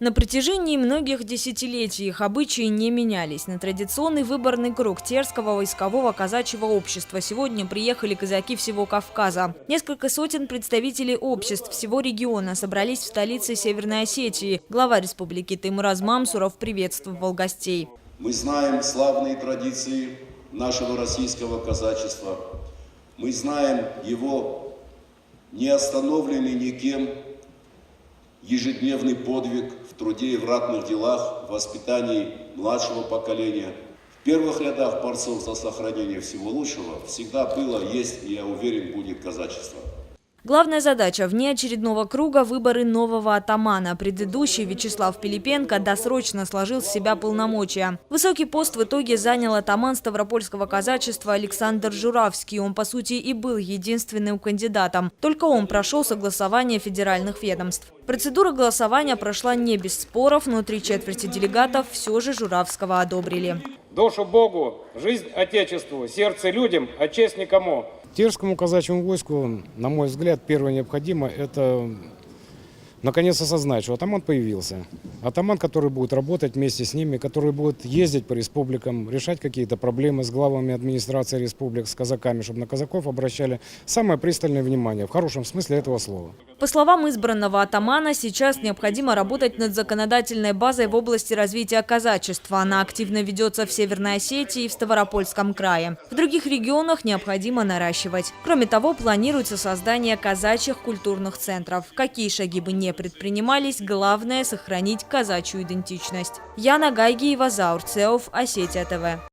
На протяжении многих десятилетий их обычаи не менялись. На традиционный выборный круг Терского войскового казачьего общества сегодня приехали казаки всего Кавказа. Несколько сотен представителей обществ всего региона собрались в столице Северной Осетии. Глава республики Теймураз Мамсуров приветствовал гостей. Мы знаем славные традиции нашего российского казачества. Мы знаем его не остановленный никем ежедневный подвиг в труде и в ратных делах, в воспитании младшего поколения. В первых рядах борцов за сохранение всего лучшего всегда было, есть и, я уверен, будет казачество. Главная задача – вне очередного круга выборы нового атамана. Предыдущий Вячеслав Пилипенко досрочно сложил с себя полномочия. Высокий пост в итоге занял атаман Ставропольского казачества Александр Журавский. Он, по сути, и был единственным кандидатом. Только он прошел согласование федеральных ведомств. Процедура голосования прошла не без споров, но 3/4 делегатов все же Журавского одобрили. Душу Богу, жизнь Отечеству, сердце людям, а честь никому. Терскому казачьему войску, на мой взгляд, первое необходимо – это наконец осознать, что атаман появился. Атаман, который будет работать вместе с ними, который будет ездить по республикам, решать какие-то проблемы с главами администрации республик, с казаками, чтобы на казаков обращали самое пристальное внимание, в хорошем смысле этого слова. По словам избранного атамана, сейчас необходимо работать над законодательной базой в области развития казачества. Она активно ведется в Северной Осетии и в Ставропольском крае. В других регионах необходимо наращивать. Кроме того, планируется создание казачьих культурных центров. Какие шаги бы не предпринимались, главное – сохранить казачью идентичность. Яна Гайгиева, Заур Цеов, Осетия ТВ.